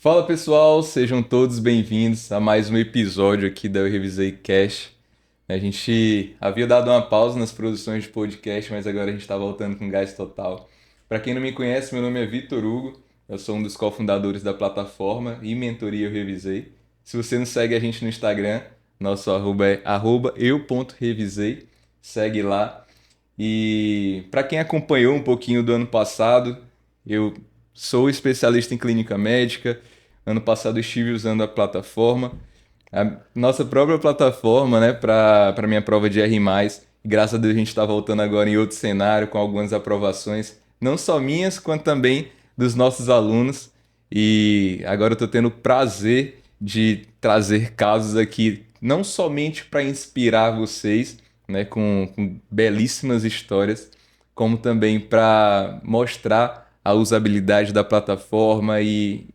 Fala pessoal, sejam todos bem-vindos a mais um episódio aqui da Eu Revisei Cash. A gente havia dado uma pausa nas produções de podcast, mas agora a gente está voltando com gás total. Para quem não me conhece, meu nome é Vitor Hugo, eu sou um dos cofundadores da plataforma e mentoria Eu Revisei. Se você não segue a gente no Instagram, nosso arroba é @eu.revisei, segue lá. E para quem acompanhou um pouquinho do ano passado, eu sou especialista em clínica médica. Ano passado eu estive usando a plataforma, a nossa própria plataforma, né, para minha prova de R+. Graças a Deus a gente está voltando agora em outro cenário com algumas aprovações, não só minhas, quanto também dos nossos alunos. E agora eu estou tendo o prazer de trazer casos aqui, não somente para inspirar vocês, né, com belíssimas histórias, como também para mostrar a usabilidade da plataforma e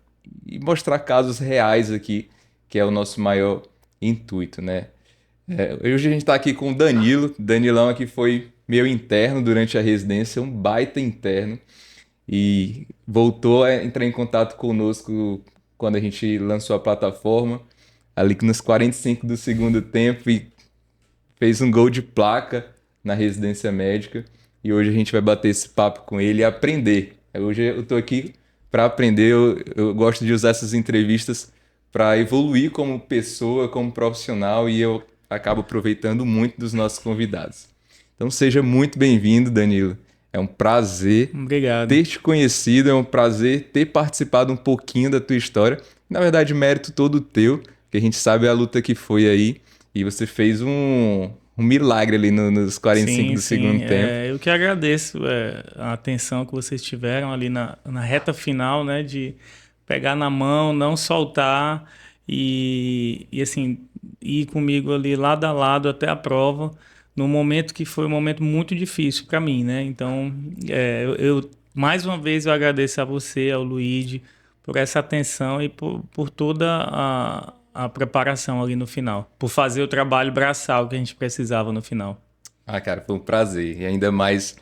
mostrar casos reais aqui, que é o nosso maior intuito, né? Hoje a gente está aqui com o Danilo. Danilão aqui foi meu interno durante a residência, um baita interno, e voltou a entrar em contato conosco quando a gente lançou a plataforma, ali nos 45 do segundo tempo, e fez um gol de placa na residência médica. E hoje a gente vai bater esse papo com ele e aprender. Hoje eu estou aqui para aprender. Eu gosto de usar essas entrevistas para evoluir como pessoa, como profissional, e eu acabo aproveitando muito dos nossos convidados. Então seja muito bem-vindo, Danilo. É um prazer Obrigado. ter te conhecido, é um prazer ter participado um pouquinho da tua história. Na verdade, mérito todo teu, que a gente sabe a luta que foi aí, e você fez um milagre ali nos 45 Sim, do segundo sim. tempo. Eu que agradeço a atenção que vocês tiveram ali na reta final, né? De pegar na mão, não soltar e assim, ir comigo ali lado a lado até a prova, num momento que foi um momento muito difícil para mim, né? Então, mais uma vez eu agradeço a você, ao Luigi, por essa atenção e por toda a preparação ali no final, por fazer o trabalho braçal que a gente precisava no final. Ah, cara, foi um prazer. E ainda mais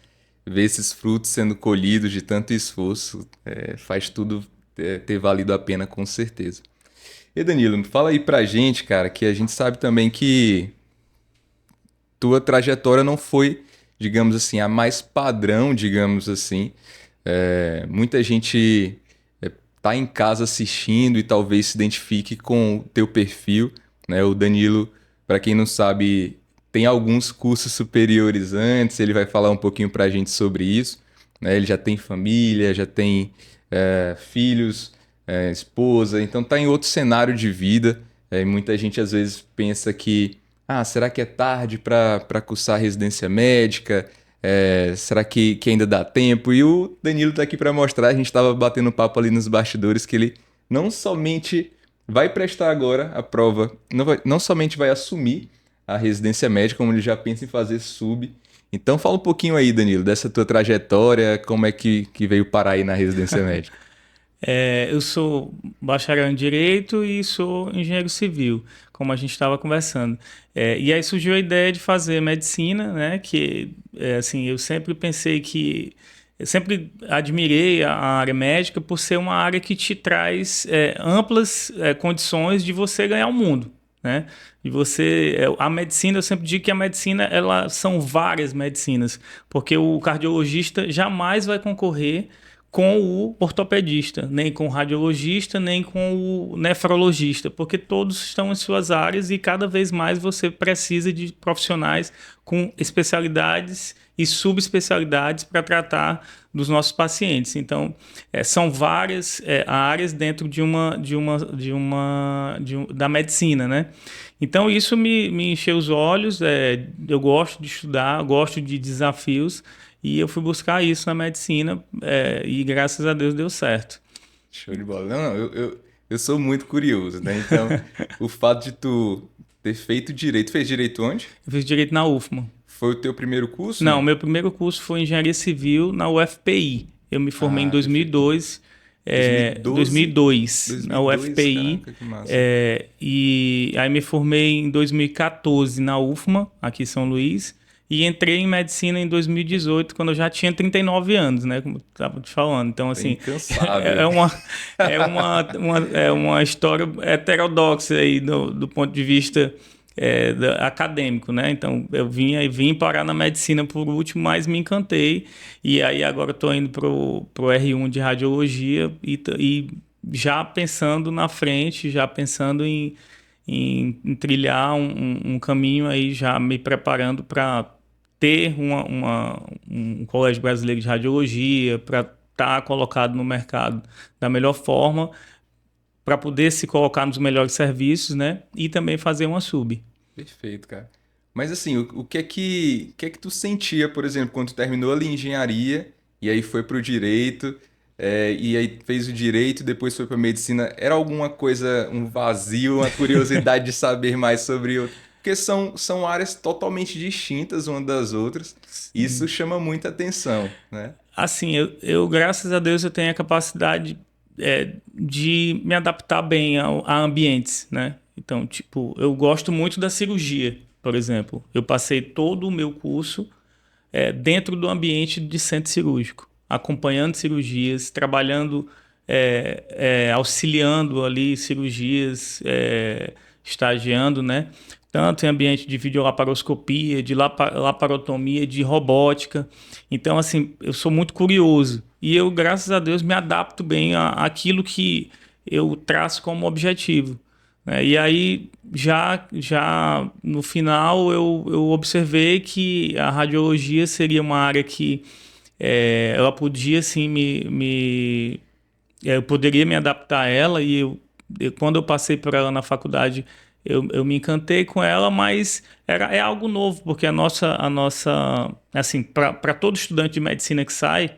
ver esses frutos sendo colhidos de tanto esforço, faz tudo ter valido a pena, com certeza. E Danilo, fala aí pra gente, cara, que a gente sabe também que tua trajetória não foi, digamos assim, a mais padrão, digamos assim. Muita gente tá em casa assistindo e talvez se identifique com o teu perfil, né? O Danilo, para quem não sabe, tem alguns cursos superiores antes, ele vai falar um pouquinho pra gente sobre isso, né? Ele já tem família, já tem filhos, esposa, então tá em outro cenário de vida. E muita gente às vezes pensa que, será que é tarde para cursar residência médica? Será que ainda dá tempo? E o Danilo tá aqui para mostrar. A gente estava batendo papo ali nos bastidores que ele não somente vai prestar agora a prova, não somente vai assumir a residência médica, como ele já pensa em fazer sub. Então fala um pouquinho aí, Danilo, dessa tua trajetória, como é que veio parar aí na residência médica. Eu sou bacharel em Direito e sou engenheiro civil, como a gente estava conversando. E aí surgiu a ideia de fazer medicina, né? Que, assim, eu sempre pensei que... Eu sempre admirei a área médica por ser uma área que te traz amplas condições de você ganhar o mundo, né? E a medicina, eu sempre digo que a medicina, são várias medicinas, porque o cardiologista jamais vai concorrer com o ortopedista, nem com o radiologista, nem com o nefrologista, porque todos estão em suas áreas e cada vez mais você precisa de profissionais com especialidades e subespecialidades para tratar dos nossos pacientes. Então, são várias áreas dentro da medicina, né? Então, isso me encheu os olhos. Eu gosto de estudar, gosto de desafios. E eu fui buscar isso na medicina e graças a Deus deu certo. Show de bola. Não, eu sou muito curioso, né? Então, o fato de tu ter feito direito, fez direito onde? Eu fiz direito na UFMA. Foi o teu primeiro curso, Não, não? meu primeiro curso foi engenharia civil na UFPI. Eu me formei em Ah, perfeito. 2002, 2012? 2002 na 2002? UFPI. Caraca, que massa. E aí me formei em 2014 na UFMA, aqui em São Luís. e entrei em medicina em 2018, quando eu já tinha 39 anos, né? Como eu estava te falando. Então, assim, Incansável. é uma história heterodoxa aí do ponto de vista acadêmico, né? Então, eu vim parar na medicina por último, mas me encantei. E aí agora estou indo pro R1 de radiologia e já pensando na frente, já pensando em trilhar um caminho aí, já me preparando para ter um colégio brasileiro de radiologia, para estar colocado no mercado da melhor forma, para poder se colocar nos melhores serviços, né? E também fazer uma sub. Perfeito, cara. Mas assim, o que é que tu sentia, por exemplo, quando tu terminou ali engenharia e aí foi pro direito, e aí fez o direito e depois foi pra medicina? Era alguma coisa, um vazio, uma curiosidade de saber mais sobre o... Porque são áreas totalmente distintas uma das outras. Isso chama muita atenção, né? Assim, eu graças a Deus, eu tenho a capacidade de me adaptar bem a ambientes, né? Então, tipo, eu gosto muito da cirurgia, por exemplo. Eu passei todo o meu curso dentro do ambiente de centro cirúrgico, acompanhando cirurgias, trabalhando, auxiliando ali cirurgias, estagiando, né? Tanto em ambiente de videolaparoscopia, de laparotomia, de robótica. Então, assim, eu sou muito curioso. E eu, graças a Deus, me adapto bem àquilo que eu traço como objetivo, né? E aí, já no final, eu observei que a radiologia seria uma área que ela podia, assim, eu poderia me adaptar a ela. E quando eu passei por ela na faculdade, eu me encantei com ela, mas é algo novo, porque assim, para todo estudante de medicina que sai,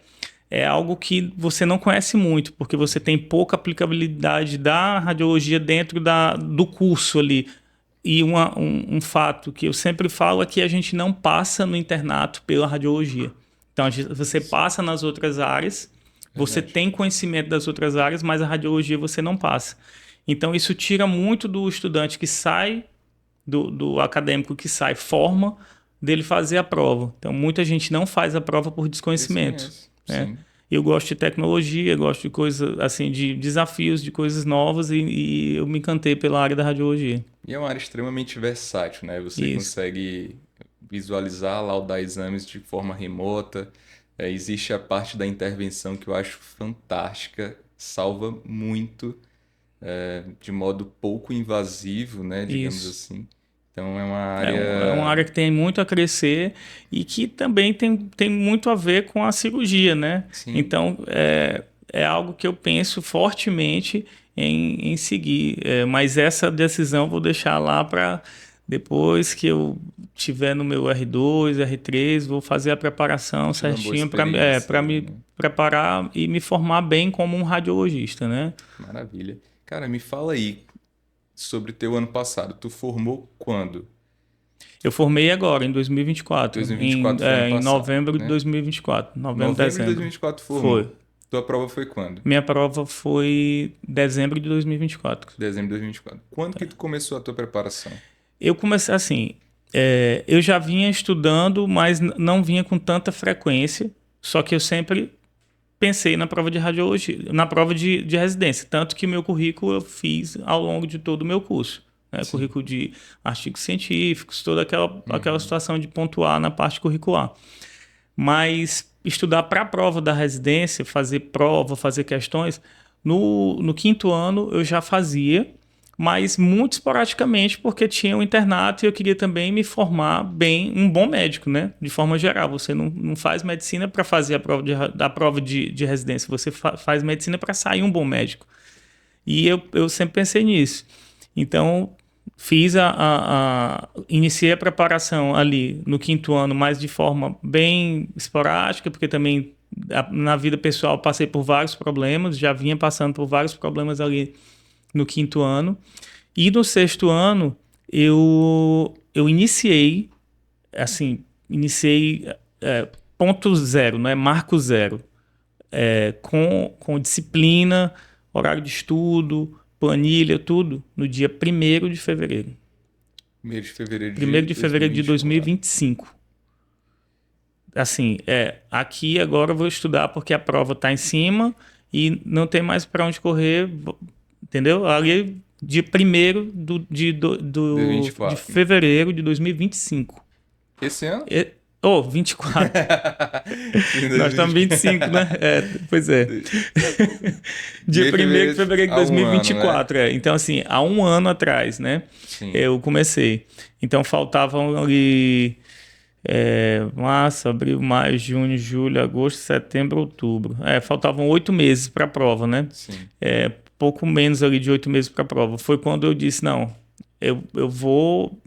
é algo que você não conhece muito, porque você tem pouca aplicabilidade da radiologia dentro do curso ali. E um fato que eu sempre falo é que a gente não passa no internato pela radiologia. Então, você passa nas outras áreas, você Verdade. tem conhecimento das outras áreas, mas a radiologia você não passa. Então, isso tira muito do estudante que sai, do acadêmico que sai, forma, dele fazer a prova. Então, muita gente não faz a prova por desconhecimento, Desconheço. né? Sim. Eu gosto de tecnologia, gosto de coisas assim, de desafios, de coisas novas, e eu me encantei pela área da radiologia. E é uma área extremamente versátil, né? Você Isso. consegue visualizar, laudar exames de forma remota. Existe a parte da intervenção que eu acho fantástica, salva muito, de modo pouco invasivo, né? Digamos Isso. assim. Então é uma É uma área. área que tem muito a crescer e que também tem muito a ver com a cirurgia, né? Sim, Então, é algo que eu penso fortemente em seguir. Mas essa decisão eu vou deixar lá para depois que eu tiver no meu R2, R3, vou fazer a preparação tive uma boa certinho experiência para ali, me né? preparar e me formar bem como um radiologista, né? Maravilha. Cara, me fala aí sobre teu ano passado. Tu formou quando? Eu formei agora, em 2024, 2024 foi ano em passado, novembro de né? 2024, novembro, Novembro de dezembro. 2024 formou. Foi. Tua prova foi quando? Minha prova foi dezembro de 2024. Dezembro de 2024. Quando que tu começou a tua preparação? Eu comecei assim, eu já vinha estudando, mas não vinha com tanta frequência, só que eu sempre pensei na prova de radiologia, na prova de residência, tanto que meu currículo eu fiz ao longo de todo o meu curso, né? Sim. Currículo de artigos científicos, toda aquela Uhum. situação de pontuar na parte curricular. Mas estudar para a prova da residência, fazer prova, fazer questões, no quinto ano eu já fazia, mas muito esporadicamente, porque tinha um internato e eu queria também me formar bem, um bom médico, né? De forma geral. Você não faz medicina para fazer a prova de residência, você faz medicina para sair um bom médico. E eu sempre pensei nisso. Então, iniciei a preparação ali no quinto ano, mas de forma bem esporádica, porque também na vida pessoal passei por vários problemas, já vinha passando por vários problemas ali no quinto ano. E no sexto ano, eu iniciei, assim, ponto zero, não é marco zero, com disciplina, horário de estudo, planilha, tudo, no dia 1º de fevereiro. 1º de fevereiro de 1º de fevereiro de 2024. 2025. assim, aqui agora eu vou estudar porque a prova está em cima e não tem mais para onde correr, entendeu? Ali, dia 1º de 2024. fevereiro de 2025. Esse ano? 24. Sim, Nós estamos 25, né? Pois é. Dia 1º de fevereiro de há um ano, né? 2024. Então, assim, há um ano atrás, né? Sim. Eu comecei. Então, faltavam ali março, abril, maio, junho, julho, agosto, setembro, outubro. Faltavam 8 meses para a prova, né? Sim. Pouco menos ali de 8 meses para a prova. Foi quando eu disse, não, eu vou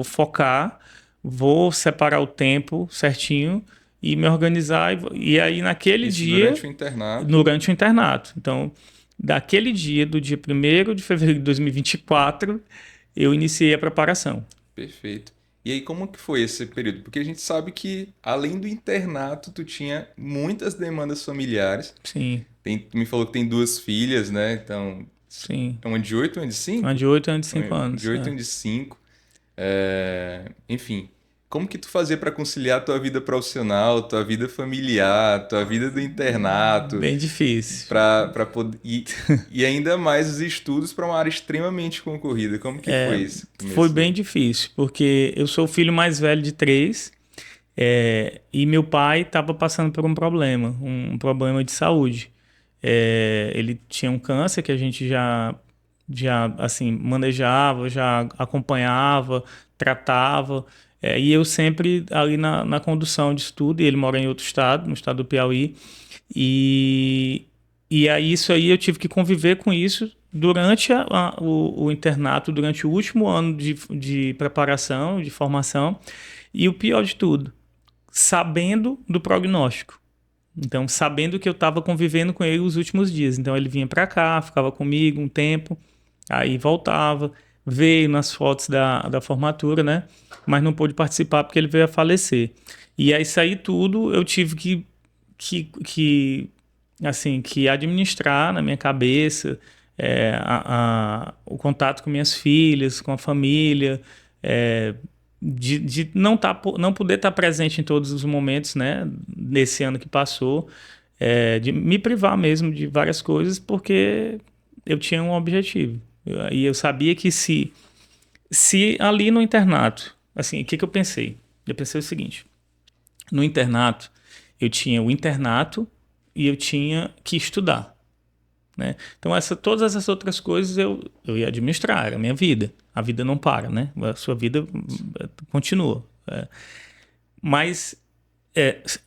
focar, vou separar o tempo certinho e me organizar. E aí, naquele Isso dia, durante o internato. durante o internato. Então, daquele dia, do dia 1º de fevereiro de 2024, eu iniciei a preparação. Perfeito. E aí, como que foi esse período? Porque a gente sabe que, além do internato, tu tinha muitas demandas familiares. Sim, Tu me falou que tem 2 filhas, né? Então, sim. uma de 8 e uma de Uma 5? de 8 anos de 5 Uma de anos. 8 e uma de 5. Enfim, como que tu fazia para conciliar tua vida profissional, tua vida familiar, tua vida do internato, Bem difícil. para poder e ainda mais os estudos para uma área extremamente concorrida. Como que foi esse Foi começo? bem difícil, porque eu sou o filho mais velho de 3, e meu pai estava passando por um problema de saúde. Ele tinha um câncer que a gente já assim, manejava, já acompanhava, tratava, e eu sempre ali na condução de estudo, e ele mora em outro estado, no estado do Piauí, e, e aí isso aí eu tive que conviver com isso durante o internato, durante o último ano de preparação, de formação, e o pior de tudo, sabendo do prognóstico. Então, sabendo que eu estava convivendo com ele os últimos dias. Então, ele vinha para cá, ficava comigo um tempo, aí voltava, veio nas fotos da formatura, né? Mas não pôde participar porque ele veio a falecer. E aí, isso aí tudo eu tive que administrar na minha cabeça, o contato com minhas filhas, com a família, de não poder estar presente em todos os momentos, né, nesse ano que passou, de me privar mesmo de várias coisas, porque eu tinha um objetivo. E eu sabia que se ali no internato, assim, o que eu pensei? Eu pensei o seguinte, no internato, eu tinha o internato e eu tinha que estudar, né? Então, todas essas outras coisas eu ia administrar, era a minha vida. A vida não para, né? A sua vida continua. Mas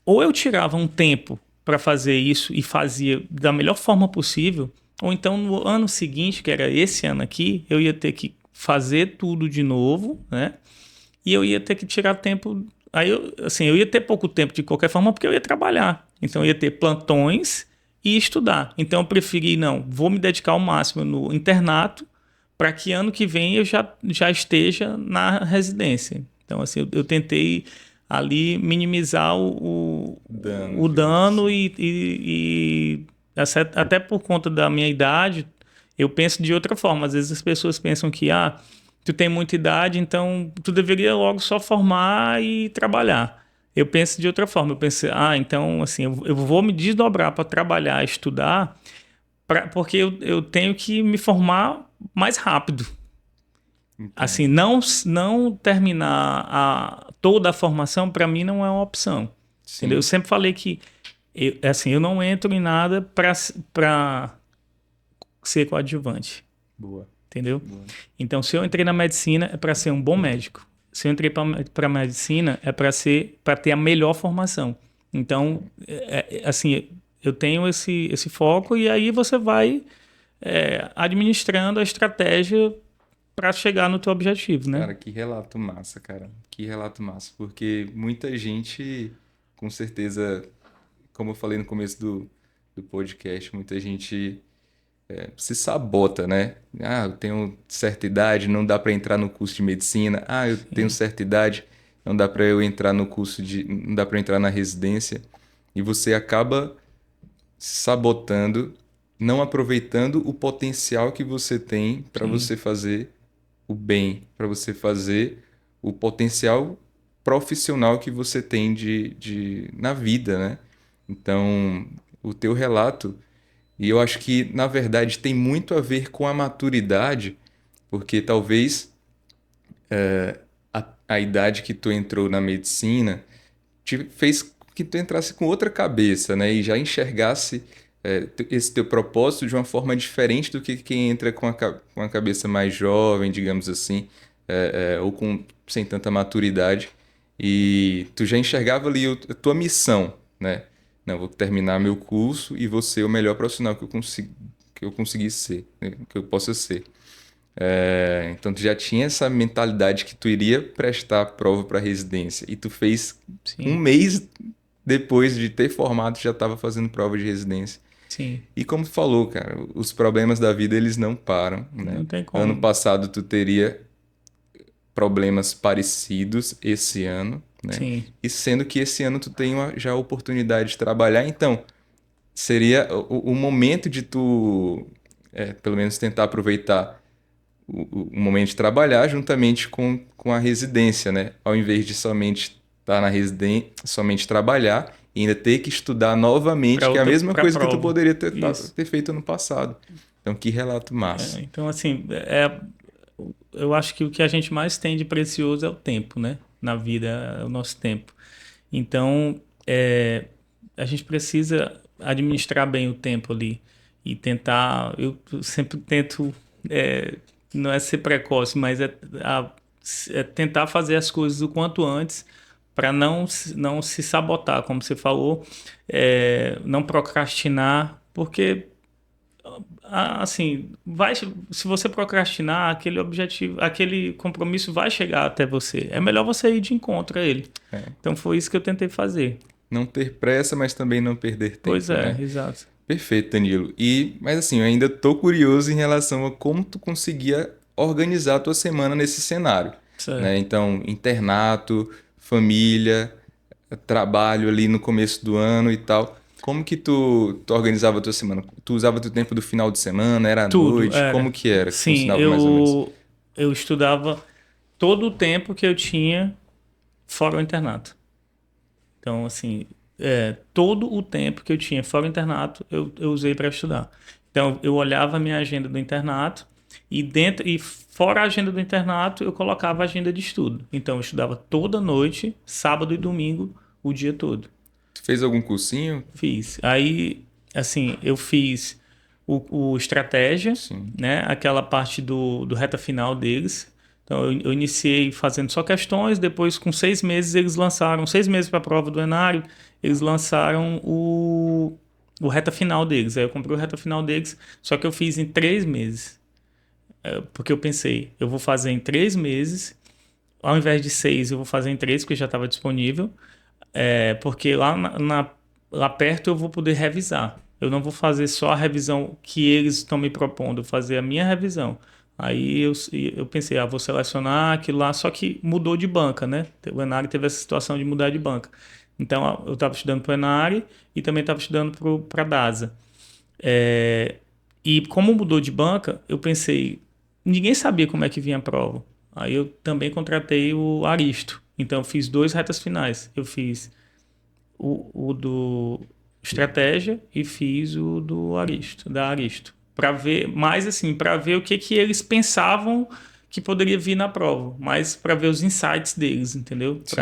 ou eu tirava um tempo para fazer isso e fazia da melhor forma possível, ou então no ano seguinte, que era esse ano aqui, eu ia ter que fazer tudo de novo, né? E eu ia ter que tirar tempo. Aí eu ia ter pouco tempo de qualquer forma, porque eu ia trabalhar. Então eu ia ter plantões e estudar. Então eu preferi, não, vou me dedicar ao máximo no internato, para que ano que vem eu já esteja na residência. Então, assim, eu tentei ali minimizar o dano e até por conta da minha idade, eu penso de outra forma. Às vezes as pessoas pensam que, tu tem muita idade, então tu deveria logo só formar e trabalhar. Eu penso de outra forma. Eu penso, então, assim, eu vou me desdobrar para trabalhar, estudar, porque eu tenho que me formar mais rápido. Entendo. Assim, não terminar toda a formação, para mim, não é uma opção. Entendeu? Eu sempre falei que eu não entro em nada para ser coadjuvante. Boa. Entendeu? Boa. Então, se eu entrei na medicina, é para ser um bom médico. Se eu entrei para medicina, é para ter a melhor formação. Então, assim, eu tenho esse foco e aí você vai administrando a estratégia para chegar no teu objetivo, né? Cara, que relato massa, cara. Que relato massa. Porque muita gente, com certeza, como eu falei no começo do podcast, muita gente se sabota, né? Eu tenho certa idade, não dá para entrar no curso de medicina. Eu tenho certa idade, não dá para eu entrar no curso não dá para entrar na residência. E você acaba se sabotando, não aproveitando o potencial que você tem para você fazer o bem, para você fazer o potencial profissional que você tem na vida, né? Então, o teu relato, e eu acho que, na verdade, tem muito a ver com a maturidade, porque talvez a idade que tu entrou na medicina te fez que tu entrasse com outra cabeça, né? E já enxergasse esse teu propósito de uma forma diferente do que quem entra com a cabeça mais jovem, digamos assim, ou sem tanta maturidade. E tu já enxergava ali a tua missão, né? Não, vou terminar meu curso e vou ser o melhor profissional que eu consegui ser, né? Que eu possa ser. Então tu já tinha essa mentalidade que tu iria prestar a prova para residência e tu fez um Sim, mês depois de ter formado já estava fazendo prova de residência. sim. E como tu falou, cara, os problemas da vida eles não param, né? Não tem Ano como. passado tu teria problemas parecidos esse ano, né? Sim, E sendo que esse ano tu tem já a oportunidade de trabalhar, então seria o momento de tu, pelo menos tentar aproveitar o momento de trabalhar juntamente com a residência, né? Ao invés de somente estar na residência, somente trabalhar e ainda ter que estudar novamente, que é a mesma para coisa que tu prova. poderia Isso. ter feito no passado. Então, que relato massa. Então, assim, eu acho que o que a gente mais tem de precioso é o tempo, né? Na vida, é o nosso tempo. Então, a gente precisa administrar bem o tempo ali e tentar. Eu sempre tento, é, não é ser precoce, mas é tentar fazer as coisas o quanto antes para não se sabotar, como você falou, não procrastinar, porque assim, se você procrastinar, aquele objetivo, aquele compromisso vai chegar até você. É melhor você ir de encontro a ele. É. Então foi isso que eu tentei fazer. Não ter pressa, mas também não perder Pois tempo, é, né? exato. Perfeito, Danilo. Mas assim, eu ainda tô curioso em relação a como tu conseguia organizar a tua semana nesse cenário, né? Certo. Então, internato, família, trabalho ali no começo do ano e tal. Como que tu organizava a tua semana? Tu usava teu tempo do final de semana, era à Tudo noite? Como era. que era que Sim, funcionava mais ou menos? eu estudava todo o tempo que eu tinha fora o internato. Então, assim, todo o tempo que eu tinha fora o internato, eu usei para estudar. Então, eu olhava a minha agenda do internato e fora a agenda do internato, eu colocava a agenda de estudo. Então, eu estudava toda noite, sábado e domingo, o dia todo. Tu fez algum cursinho? Fiz. Aí, assim, eu fiz o estratégia, Sim. né? Aquela parte do reta final deles. Então, eu iniciei fazendo só questões, depois, com 6 meses, eles lançaram, 6 meses para a prova do Enário, eles lançaram o reta final deles. Aí eu comprei o reta final deles, só que eu fiz em 3 meses. Porque eu pensei, eu vou fazer em 3 meses, ao invés de 6, eu vou fazer em 3, porque já estava disponível. Porque lá perto eu vou poder revisar. Eu não vou fazer só a revisão que eles estão me propondo, eu vou fazer a minha revisão. Aí eu pensei, vou selecionar aquilo lá, só que mudou de banca, né? O Enari teve essa situação de mudar de banca. Então eu estava estudando para o Enari e também estava estudando para a DASA. E como mudou de banca, eu pensei, ninguém sabia como é que vinha a prova. Aí eu também contratei o Aristo. Então eu fiz 2 retas finais. Eu fiz o do estratégia e fiz o do Aristo, da Aristo, para ver mais assim, para ver o que eles pensavam que poderia vir na prova, mas para ver os insights deles, entendeu? Sim.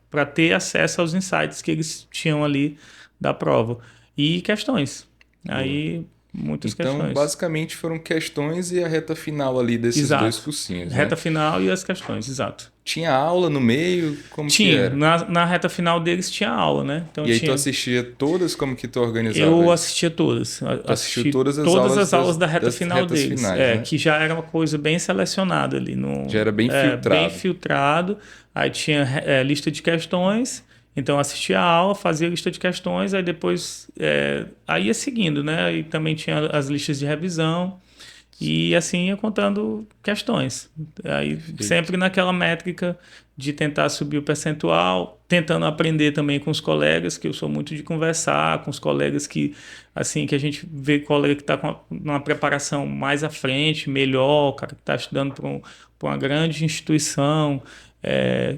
Para ter acesso aos insights que eles tinham ali da prova e questões. Boa. Aí muitas Então, questões. basicamente foram questões e a reta final ali desses dois Exato. cursinhos, né? Reta final e as questões, exato. Tinha aula no meio? Como que Tinha, era? na reta final deles tinha aula, né? Então E aí tu tinha. assistia todas? Como que tu organizava Eu isso? assistia todas. Tu assistiu Assisti todas as todas aulas as aulas da reta das final retas deles. finais, né? Que já era uma coisa bem selecionada ali. Já era bem Bem filtrado. filtrado. Aí tinha lista de questões. Então assistia a aula, fazia a lista de questões, aí depois aí ia seguindo, né? E também tinha as listas de revisão. E assim ia contando questões. Aí Perfeito. sempre naquela métrica de tentar subir o percentual, tentando aprender também com os colegas, que eu sou muito de conversar com os colegas que assim que a gente vê colega que está com uma preparação mais à frente, melhor, o cara que está estudando para uma grande instituição,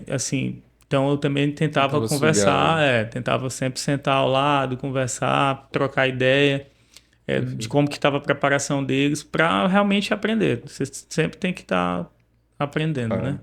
assim Então eu também tentava conversar, sugar. tentava sempre sentar ao lado, conversar, trocar ideia, de Perfeito. como que estava a preparação deles para realmente aprender. Você sempre tem que estar aprendendo, né? Claro.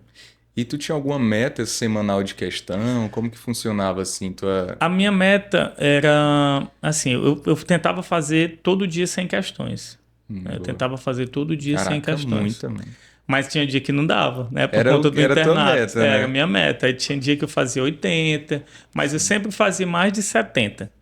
E tu tinha alguma meta semanal de questão? Como que funcionava assim, tua... A minha meta era, assim, eu tentava fazer todo dia 100 questões. Né? Eu Boa. tentava fazer todo dia 100 Caraca, questões. muita, mano. Mas tinha dia que não dava, né? Por conta do Era a tua internato. meta, Era a né? minha meta. Aí tinha dia que eu fazia 80, mas eu Sim, sempre fazia mais de 70.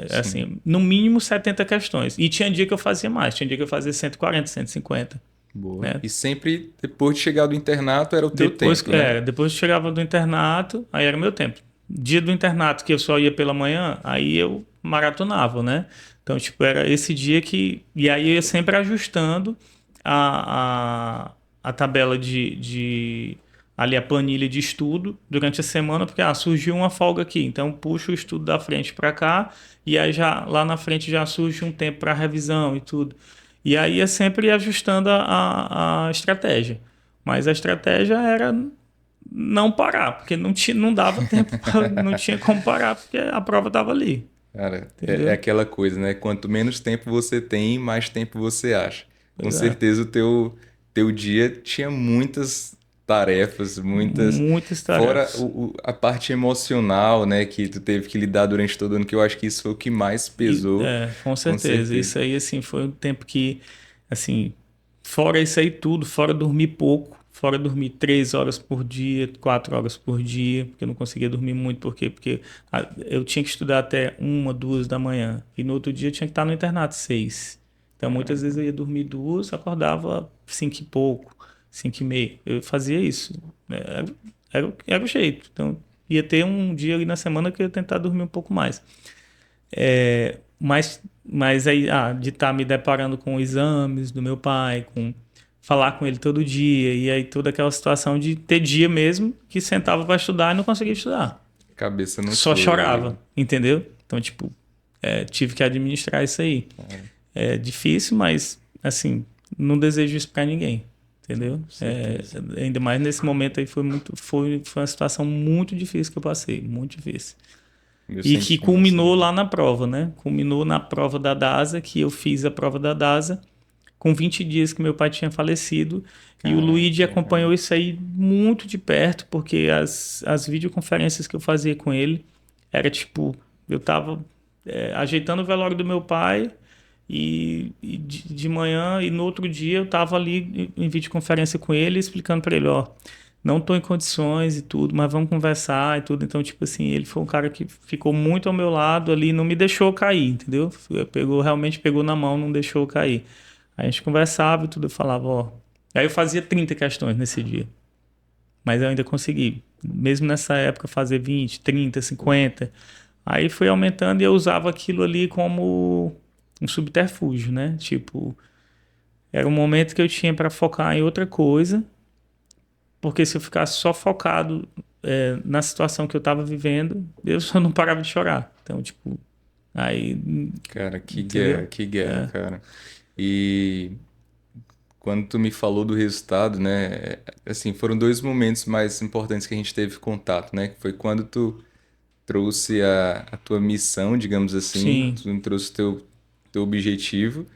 sim. Assim, no mínimo 70 questões. E tinha dia que eu fazia mais. Tinha dia que eu fazia 140, 150, Boa. né? E sempre, depois de chegar do internato, era o teu Depois, tempo, né? depois eu chegava do internato, aí era meu tempo. Dia do internato que eu só ia pela manhã, aí eu maratonava, né? Então, tipo, era esse dia que... E aí eu ia sempre ajustando a tabela ali a planilha de estudo durante a semana, porque surgiu uma folga aqui, então puxo o estudo da frente para cá, e aí já lá na frente já surge um tempo para revisão e tudo. E aí é sempre ajustando a estratégia. Mas a estratégia era não parar, porque não dava tempo, não tinha como parar, porque a prova estava ali, Cara, é entendeu? aquela coisa, né? Quanto menos tempo você tem, mais tempo você acha. Com Pois é. certeza o teu dia tinha muitas tarefas, muitas. Muitas Fora tarefas. a parte emocional, né? Que tu teve que lidar durante todo o ano, que eu acho que isso foi o que mais pesou, Com com certeza. certeza. Isso aí, assim, foi um tempo que, assim, fora isso aí tudo, fora dormir pouco, fora dormir 3 horas por dia, 4 horas por dia, porque eu não conseguia dormir muito, por quê? Porque eu tinha que estudar até 1, 2 da manhã, e no outro dia eu tinha que estar no internato 6. Então, muitas vezes eu ia dormir 2, acordava 5 e pouco, 5 e meia. Eu fazia isso. Era o jeito. Então, ia ter um dia ali na semana que eu ia tentar dormir um pouco mais. Mas aí, de estar me deparando com exames do meu pai, com falar com ele todo dia, e aí toda aquela situação de ter dia mesmo que sentava para estudar e não conseguia estudar. Cabeça no Só choro ali. chorava, entendeu? Então, tipo, tive que administrar isso aí. É difícil, mas, assim, não desejo isso para ninguém, entendeu? Com certeza. Ainda mais nesse momento aí foi uma situação muito difícil que eu passei, muito difícil. Meus E que sentimentos culminou também. lá na prova, né? Culminou na prova da DASA, que eu fiz a prova da DASA com 20 dias que meu pai tinha falecido. E o Luigi Caraca, acompanhou isso aí muito de perto, porque as videoconferências que eu fazia com ele era tipo, eu tava ajeitando o velório do meu pai e de manhã e no outro dia eu tava ali em videoconferência com ele explicando para ele, ó, não tô em condições e tudo, mas vamos conversar e tudo. Então, tipo assim, ele foi um cara que ficou muito ao meu lado ali, não me deixou cair, entendeu? Realmente pegou na mão, não deixou eu cair. Aí a gente conversava e tudo, eu falava, ó. Aí eu fazia 30 questões nesse dia, mas eu ainda consegui, mesmo nessa época, fazer 20, 30, 50. Aí foi aumentando e eu usava aquilo ali como um subterfúgio, né? Tipo, era um momento que eu tinha para focar em outra coisa, porque se eu ficasse só focado na situação que eu estava vivendo, eu só não parava de chorar. Então, tipo, aí, cara, entendeu? que guerra, cara. E quando tu me falou do resultado, né? Assim, foram dois momentos mais importantes que a gente teve contato, né? Que foi quando tu trouxe a tua missão, digamos assim, Sim, tu trouxe teu objetivo,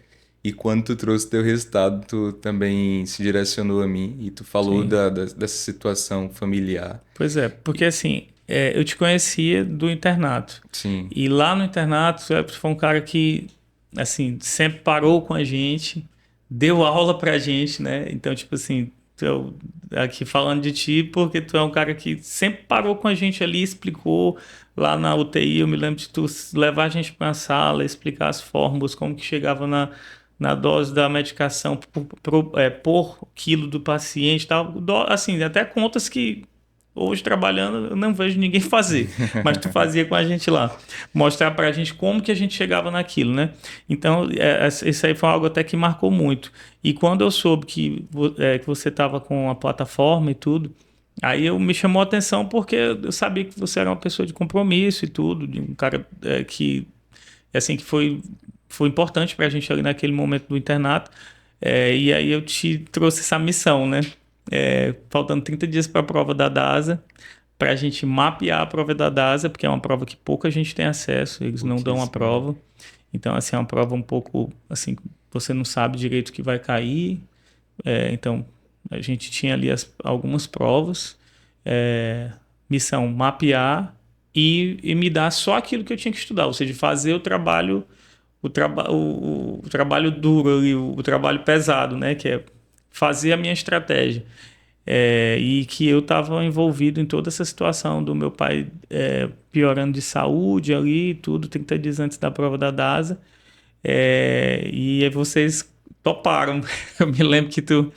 e quando tu trouxe teu resultado, tu também se direcionou a mim e tu falou sim. dessa situação familiar. Pois é, porque assim, eu te conhecia do internato. Sim, E lá no internato, você foi um cara que, assim, sempre parou com a gente, deu aula pra gente, né? Então, tipo assim, aqui falando de ti, porque tu é um cara que sempre parou com a gente ali, explicou lá na UTI. Eu me lembro de tu levar a gente pra uma sala, explicar as fórmulas, como que chegava na dose da medicação por quilo do paciente e tal. Assim, até contas que hoje trabalhando eu não vejo ninguém fazer, mas tu fazia com a gente lá, mostrar pra gente como que a gente chegava naquilo, né? Então, isso aí foi algo até que marcou muito. E quando eu soube que você estava com a plataforma e tudo, aí eu me chamou a atenção porque eu sabia que você era uma pessoa de compromisso e tudo, de um cara que assim que foi importante pra gente ali naquele momento do internato. E aí eu te trouxe essa missão, né? Faltando 30 dias para a prova da DASA, para a gente mapear a prova da DASA, porque é uma prova que pouca gente tem acesso, eles não dão a prova. Então, assim, é uma prova um pouco, assim, você não sabe direito o que vai cair. Então, a gente tinha ali algumas provas. Missão mapear e me dar só aquilo que eu tinha que estudar, ou seja, fazer o trabalho duro ali, o trabalho pesado, né? Que é fazer a minha estratégia. E que eu estava envolvido em toda essa situação do meu pai piorando de saúde ali, tudo, 30 dias antes da prova da DASA. E aí vocês toparam. Eu me lembro que tu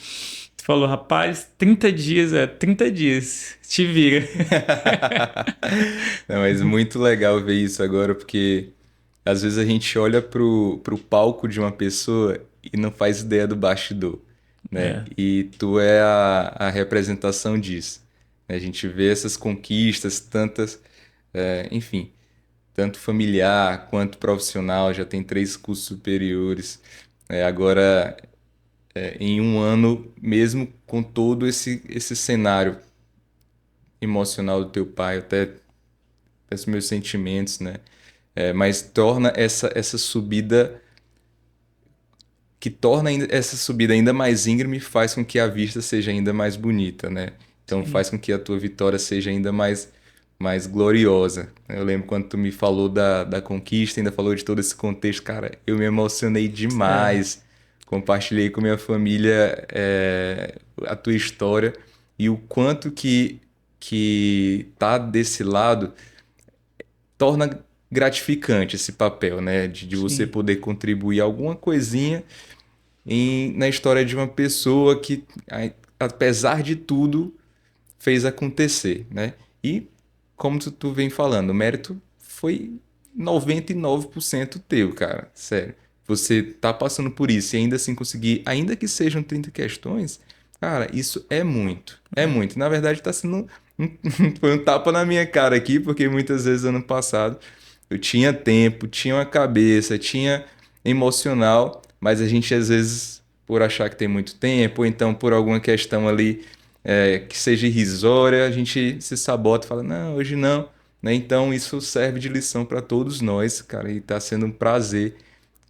falou, rapaz, 30 dias, 30 dias, te vira. Não, mas muito legal ver isso agora, porque às vezes a gente olha pro palco de uma pessoa e não faz ideia do bastidor, né? E tu é a representação disso. A gente vê essas conquistas, tantas, enfim, tanto familiar quanto profissional, já tem 3 cursos superiores. Agora, em um ano, mesmo com todo esse cenário emocional do teu pai, até os meus sentimentos, né? Mas torna essa subida, que torna essa subida ainda mais íngreme, faz com que a vista seja ainda mais bonita, né? Então faz com que a tua vitória seja ainda mais gloriosa. Eu lembro quando tu me falou da conquista, ainda falou de todo esse contexto, cara, eu me emocionei demais. Compartilhei com minha família a tua história e o quanto que tá desse lado torna gratificante esse papel, né? De você poder contribuir alguma coisinha na história de uma pessoa que, apesar de tudo, fez acontecer, né? E, como tu vem falando, o mérito foi 99% teu, cara. Sério. Você tá passando por isso e ainda assim conseguir, ainda que sejam 30 questões, cara, isso é muito. É muito. Na verdade, tá sendo foi um tapa na minha cara aqui, porque muitas vezes ano passado eu tinha tempo, tinha uma cabeça, tinha emocional, mas a gente às vezes, por achar que tem muito tempo, ou então por alguma questão ali que seja irrisória, a gente se sabota e fala, não, hoje não, né? Então isso serve de lição para todos nós, cara, e tá sendo um prazer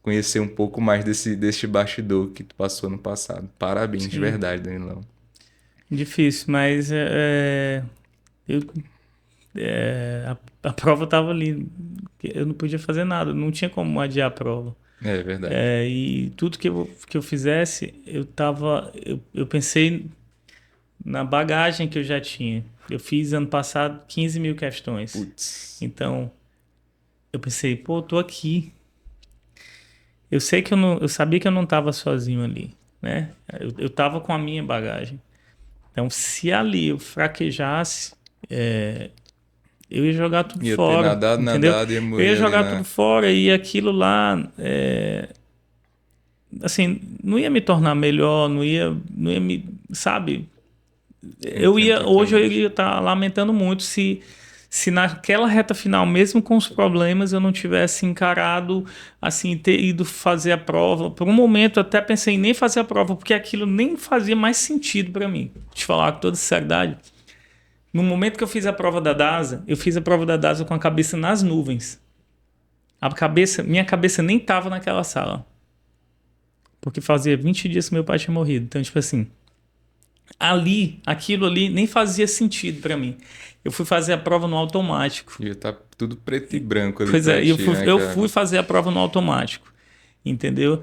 conhecer um pouco mais deste bastidor que tu passou no passado. Parabéns, de verdade, Danilão. Difícil, mas eu, a prova estava ali. Eu não podia fazer nada, não tinha como adiar a prova. É verdade. E tudo que eu fizesse, eu pensei na bagagem que eu já tinha. Eu fiz ano passado 15 mil questões. Putz. Então, eu pensei, pô, eu tô aqui. Eu sabia que eu não estava sozinho ali, né? Eu estava com a minha bagagem. Então, se ali eu fraquejasse, eu ia jogar tudo Ia ter fora, entendeu? nadado, ia Eu morrer ia ali jogar tudo fora e aquilo lá, assim, não ia me tornar melhor, não ia me, sabe? Hoje eu iria estar lamentando muito se naquela reta final, mesmo com os problemas, eu não tivesse encarado, assim, ter ido fazer a prova. Por um momento, eu até pensei em nem fazer a prova, porque aquilo nem fazia mais sentido para mim. Te falar com toda sinceridade. No momento que eu fiz a prova da DASA, eu fiz a prova da DASA com a cabeça nas nuvens. Minha cabeça nem estava naquela sala. Porque fazia 20 dias que meu pai tinha morrido. Então, tipo assim, aquilo ali nem fazia sentido para mim. Eu fui fazer a prova no automático. Ia estar tudo preto e branco ali. Pois pra é, ti, né, eu cara? fui fazer a prova no automático. Entendeu?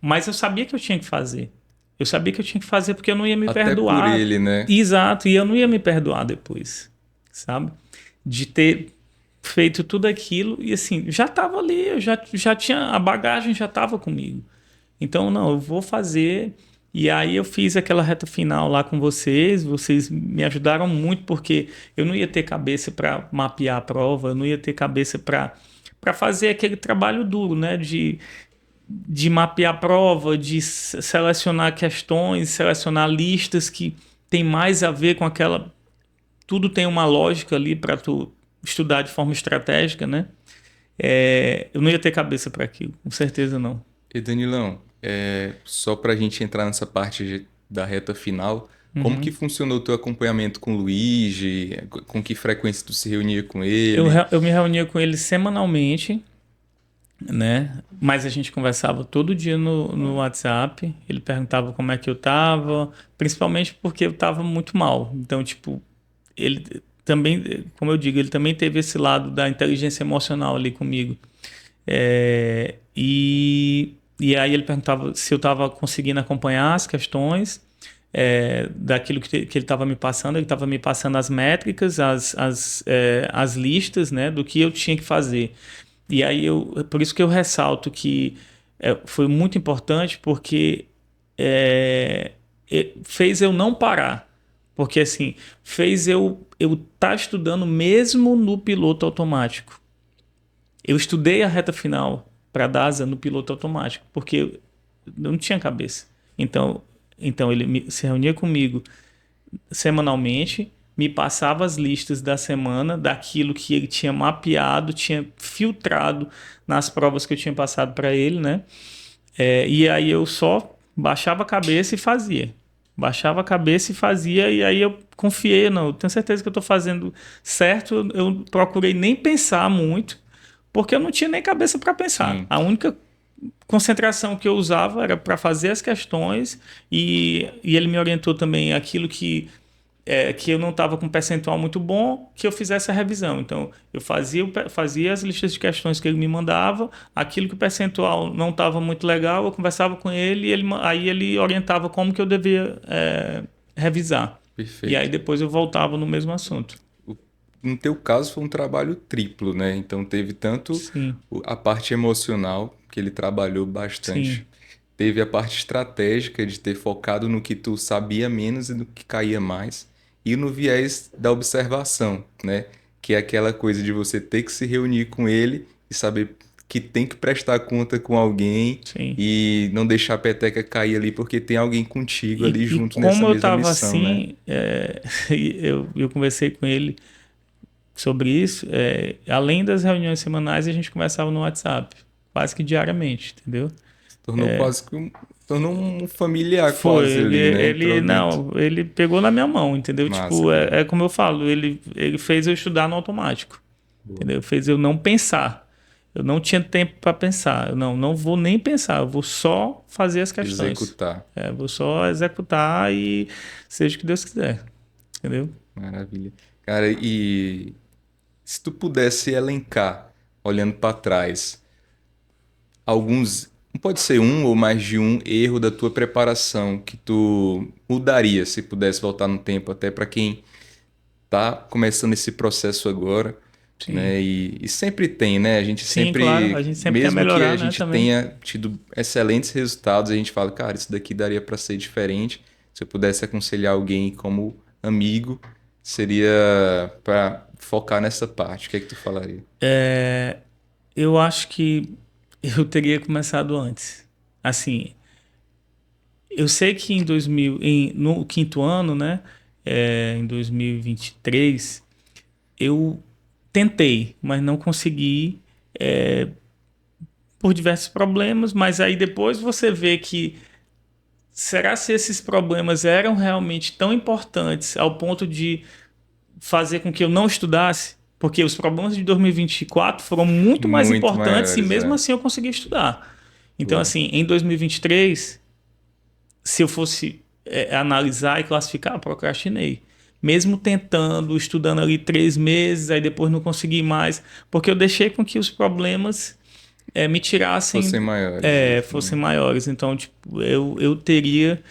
Mas eu sabia que eu tinha que fazer. Eu sabia que eu tinha que fazer porque eu não ia me Até por perdoar. ele, né? Exato, e eu não ia me perdoar depois, sabe? De ter feito tudo aquilo e assim, já estava ali, eu já tinha, a bagagem já estava comigo. Então, não, eu vou fazer. E aí eu fiz aquela reta final lá com vocês me ajudaram muito porque eu não ia ter cabeça para mapear a prova, eu não ia ter cabeça para fazer aquele trabalho duro, né? De mapear a prova, de selecionar questões, selecionar listas que tem mais a ver com aquela... Tudo tem uma lógica ali para tu estudar de forma estratégica, né? Eu não ia ter cabeça para aquilo, com certeza não. E Danilão, só pra gente entrar nessa parte da reta final, Como que funcionou o teu acompanhamento com o Luigi? Com que frequência tu se reunia com Eu, ele? re- eu me reunia com ele semanalmente, né? Mas a gente conversava todo dia no WhatsApp. Ele perguntava como é que eu tava, principalmente porque eu tava muito mal. Então, tipo, ele também, como eu digo, ele também teve esse lado da inteligência emocional ali comigo. E aí ele perguntava se eu estava conseguindo acompanhar as questões daquilo que ele estava me passando. Ele estava me passando as métricas, as listas, né, do que eu tinha que fazer. E aí por isso que eu ressalto que foi muito importante porque fez eu não parar. Porque assim, fez eu estar estudando mesmo no piloto automático. Eu estudei a reta final para DASA no piloto automático, porque eu não tinha cabeça. Então ele se reunia comigo semanalmente, me passava as listas da semana, daquilo que ele tinha mapeado, tinha filtrado nas provas que eu tinha passado para ele, né? E aí eu só baixava a cabeça e fazia. Baixava a cabeça e fazia, e aí eu confiei, não, eu tenho certeza que eu estou fazendo certo. Eu procurei nem pensar muito, porque eu não tinha nem cabeça para pensar. Sim. A única concentração que eu usava era para fazer as questões, e ele me orientou também aquilo que eu não estava com um percentual muito bom, que eu fizesse a revisão. Então, eu fazia as listas de questões que ele me mandava, aquilo que o percentual não estava muito legal, eu conversava com ele, aí ele orientava como que eu devia revisar. E aí Perfeito. depois eu voltava no mesmo assunto. No teu caso foi um trabalho triplo, né? Então teve tanto Sim, a parte emocional, que ele trabalhou bastante. sim. Teve a parte estratégica de ter focado no que tu sabia menos e no que caía mais. E no viés da observação, né? Que é aquela coisa de você ter que se reunir com ele e saber que tem que prestar conta com alguém Sim. e não deixar a peteca cair ali porque tem alguém contigo E, ali e junto nessa como eu mesma estava missão, né? assim, eu conversei com ele sobre isso. Além das reuniões semanais, a gente conversava no WhatsApp, quase que diariamente, entendeu? Tornou quase que tornou um familiar Foi, quase ali, né? Entrou dentro. não, ele pegou na minha mão, entendeu? Massa, Tipo, cara. é como eu falo, ele fez eu estudar no automático, Boa. entendeu? Fez eu não pensar. Eu não tinha tempo para pensar. Eu não vou nem pensar, eu vou só fazer as questões. Executar. Vou só executar e seja o que Deus quiser, entendeu? Maravilha. Cara, e se tu pudesse elencar, olhando para trás, alguns, não pode ser um ou mais de um erro da tua preparação que tu mudaria se pudesse voltar no tempo, até para quem tá começando esse processo agora, Sim. né? E sempre tem, né? A gente Sim, claro, a sempre, gente sempre quer mesmo que a melhorar, né, gente também. tenha tido excelentes resultados, a gente fala, cara, isso daqui daria para ser diferente. Se eu pudesse aconselhar alguém como amigo, seria para focar nessa parte. O que é que tu falaria? Eu acho que eu teria começado antes. Assim, eu sei que no quinto ano, né, em 2023, eu tentei, mas não consegui, por diversos problemas. Mas aí depois você vê que será se esses problemas eram realmente tão importantes ao ponto de fazer com que eu não estudasse? Porque os problemas de 2024 foram muito mais Muito importantes e maiores, mesmo é. assim eu consegui estudar. Então, Boa. assim, em 2023, se eu fosse analisar e classificar, eu procrastinei. Mesmo tentando, estudando ali 3 meses, aí depois não consegui mais, porque eu deixei com que os problemas me Fossem tirassem, maiores. fossem maiores. Então, tipo, eu teria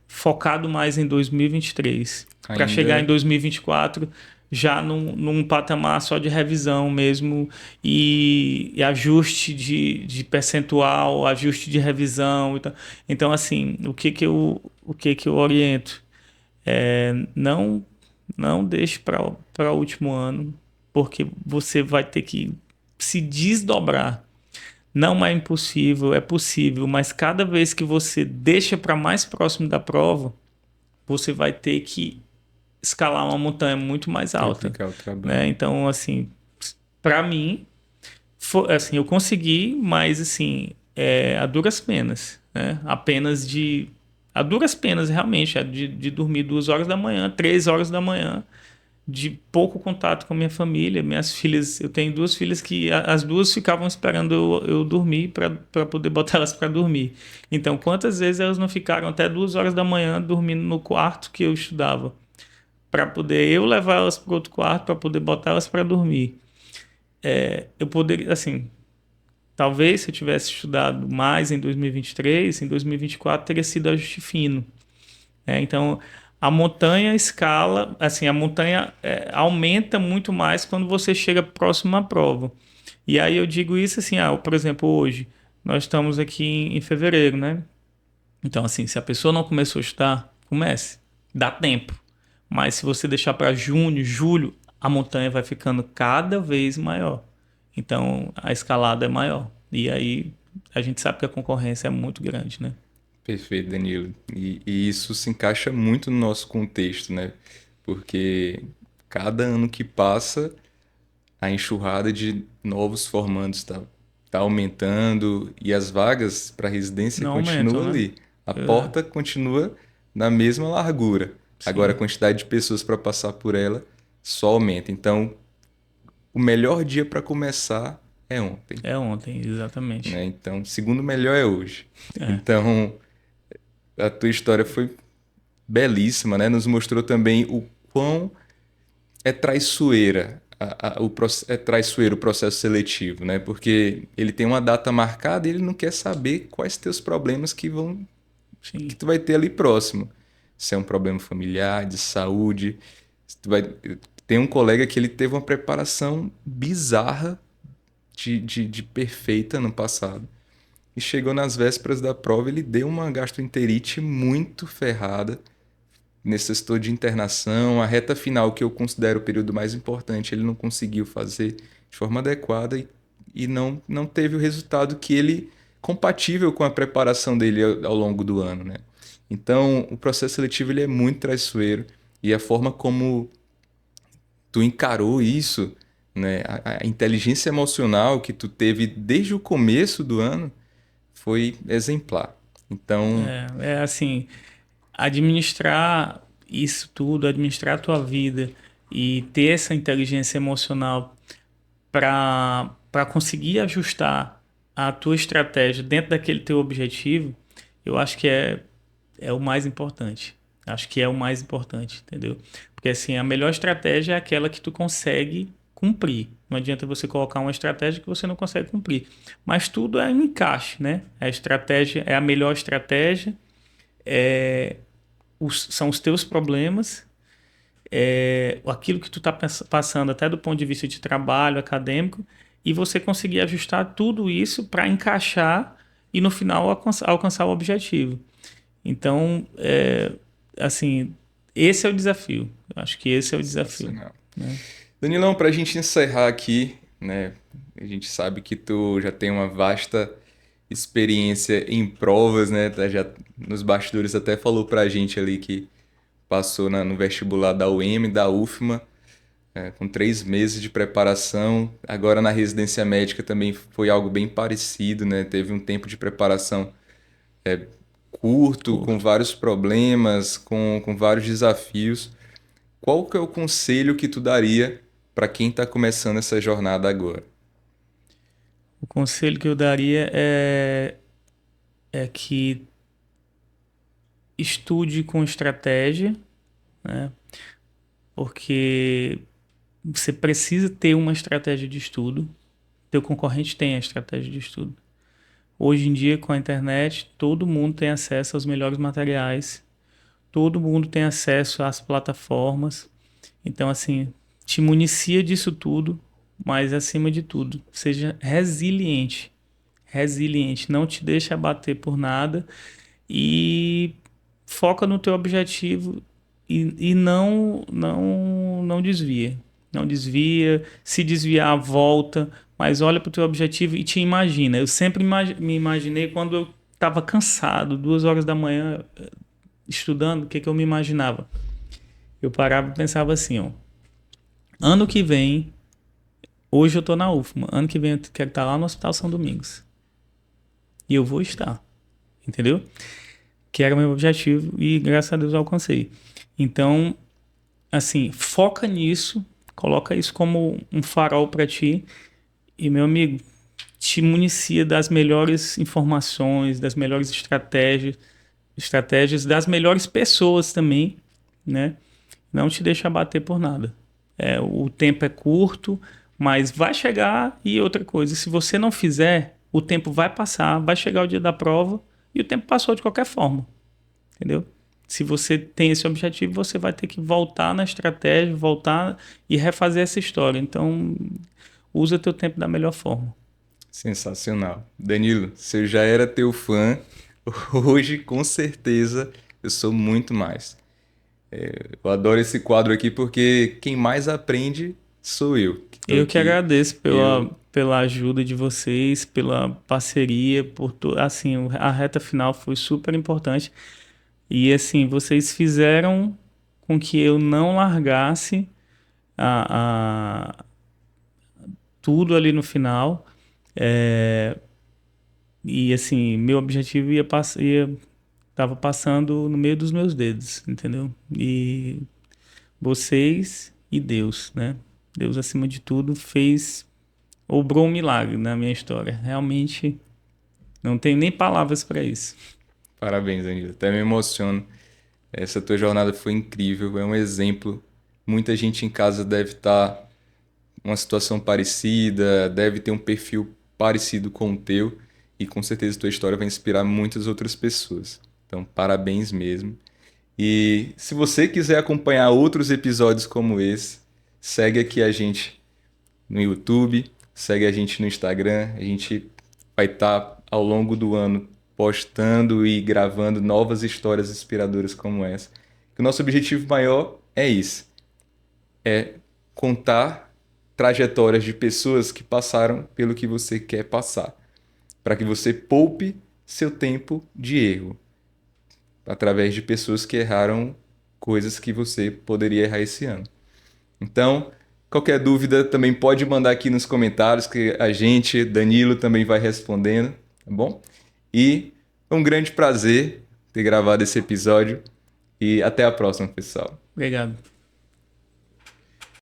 focado mais em 2023 para chegar em Ainda 2024 já num patamar só de revisão mesmo e ajuste de percentual, ajuste de revisão. Então assim, o que que eu oriento? Não deixe para o último ano, porque você vai ter que se desdobrar. Não é impossível, é possível, mas cada vez que você deixa para mais próximo da prova, você vai ter que escalar uma montanha muito mais alta, triplicar o né? trabalho. Então, assim, para mim, assim, eu consegui, mas assim, a duras penas, né? Apenas de A duras penas, realmente, de dormir 2 horas da manhã, 3 horas da manhã, de pouco contato com a minha família. Minhas filhas, eu tenho 2 filhas que as duas ficavam esperando eu dormir para poder botar elas para dormir. Então, quantas vezes elas não ficaram até 2 horas da manhã dormindo no quarto que eu estudava, para poder eu levar elas para outro quarto, para poder botar elas para dormir. Eu poderia, assim, talvez se eu tivesse estudado mais em 2023, em 2024 teria sido ajuste fino. Então, a montanha escala, assim, a montanha aumenta muito mais quando você chega próximo à prova. E aí eu digo isso assim, por exemplo, hoje, nós estamos aqui em fevereiro, né? Então, assim, se a pessoa não começou a estudar, comece. Dá tempo. Mas se você deixar para junho, julho, a montanha vai ficando cada vez maior. Então, a escalada é maior. E aí, a gente sabe que a concorrência é muito grande, né? Perfeito, Danilo. E isso se encaixa muito no nosso contexto, né? Porque cada ano que passa, a enxurrada de novos formandos tá aumentando e as vagas para residência Não aumentam, continuam né? ali. A É, porta continua na mesma largura. Agora a sim. quantidade de pessoas para passar por ela só aumenta. Então, o melhor dia para começar é ontem, É ontem, exatamente. né? Então, o segundo melhor é hoje. É. Então, a tua história foi belíssima, né? Nos mostrou também o quão é traiçoeira é traiçoeiro o processo seletivo, né? Porque ele tem uma data marcada e ele não quer saber quais teus problemas que Sim. tu vai ter ali próximo. Se é um problema familiar, de saúde, se tu vai tem um colega que ele teve uma preparação bizarra de perfeita no passado. E chegou nas vésperas da prova, ele deu uma gastroenterite muito ferrada, necessitou de internação, a reta final, que eu considero o período mais importante, ele não conseguiu fazer de forma adequada e não teve o resultado que ele compatível com a preparação dele ao longo do ano, né? Então, o processo seletivo ele é muito traiçoeiro e a forma como tu encarou isso, né? A inteligência emocional que tu teve desde o começo do ano foi exemplar. Então, É assim, administrar isso tudo, administrar a tua vida e ter essa inteligência emocional para conseguir ajustar a tua estratégia dentro daquele teu objetivo, eu acho que é o mais importante. Acho que é o mais importante, entendeu? Porque assim, a melhor estratégia é aquela que tu consegue cumprir. Não adianta você colocar uma estratégia que você não consegue cumprir. Mas tudo é um encaixe, né? A estratégia é a melhor estratégia, são os teus problemas, aquilo que tu está passando até do ponto de vista de trabalho acadêmico, e você conseguir ajustar tudo isso para encaixar e no final alcançar o objetivo. Então, assim, esse é o desafio. Eu acho que esse é o desafio, sensacional. né? Danilão, para a gente encerrar aqui, né? A gente sabe que tu já tem uma vasta experiência em provas, né? Já nos bastidores até falou para a gente ali que passou no vestibular da UEM, da UFMA, com 3 meses de preparação. Agora na residência médica também foi algo bem parecido, né? Teve um tempo de preparação curto, com Curto. vários problemas, com vários desafios. Qual que é o conselho que tu daria para quem está começando essa jornada agora? O conselho que eu daria é que estude com estratégia, né? Porque você precisa ter uma estratégia de estudo. Teu concorrente tem a estratégia de estudo. Hoje em dia, com a internet, todo mundo tem acesso aos melhores materiais, todo mundo tem acesso às plataformas. Então, assim, te municia disso tudo, mas acima de tudo, seja resiliente. Resiliente, não te deixe abater por nada e foca no teu objetivo e não desvia. Não desvia, se desviar, volta, mas olha para o teu objetivo e te imagina. Eu sempre me imaginei quando eu estava cansado, 2 horas da manhã, estudando, o que que eu me imaginava? Eu parava e pensava assim, ó, ano que vem, hoje eu tô na UFMA, ano que vem eu quero estar lá no Hospital São Domingos. E eu vou estar, entendeu? que era o meu objetivo e graças a Deus eu alcancei. Então, assim, foca nisso, coloca isso como um farol para ti e, meu amigo, te municia das melhores informações, das melhores estratégias das melhores pessoas também, né? Não te deixa abater por nada. O tempo é curto, mas vai chegar. E outra coisa, se você não fizer, o tempo vai passar, vai chegar o dia da prova e o tempo passou de qualquer forma, entendeu? Se você tem esse objetivo, você vai ter que voltar na estratégia, voltar e refazer essa história. Então, usa teu tempo da melhor forma. Sensacional. Danilo, se eu já era teu fã, hoje com certeza eu sou muito mais. Eu adoro esse quadro aqui porque quem mais aprende sou eu, que tô Eu que aqui. agradeço Eu, pela ajuda de vocês, pela parceria, assim, a reta final foi super importante. E assim, vocês fizeram com que eu não largasse a, tudo ali no final. É, e assim, meu objetivo tava passando no meio dos meus dedos, entendeu? E vocês e Deus, né? Deus, acima de tudo, obrou um milagre na minha história. Realmente, não tenho nem palavras para isso. parabéns, Danilo. Até me emociono. Essa tua jornada foi incrível, é um exemplo. Muita gente em casa deve estar numa situação parecida, deve ter um perfil parecido com o teu, e com certeza tua história vai inspirar muitas outras pessoas. Então, parabéns mesmo. E se você quiser acompanhar outros episódios como esse, segue aqui a gente no YouTube, segue a gente no Instagram. A gente vai estar ao longo do ano postando e gravando novas histórias inspiradoras como essa. O nosso objetivo maior é isso, é contar trajetórias de pessoas que passaram pelo que você quer passar, para que você poupe seu tempo de erro, através de pessoas que erraram coisas que você poderia errar esse ano. Então, qualquer dúvida também pode mandar aqui nos comentários que a gente, Danilo, também vai respondendo, tá bom? E foi um grande prazer ter gravado esse episódio e até a próxima, pessoal. Obrigado.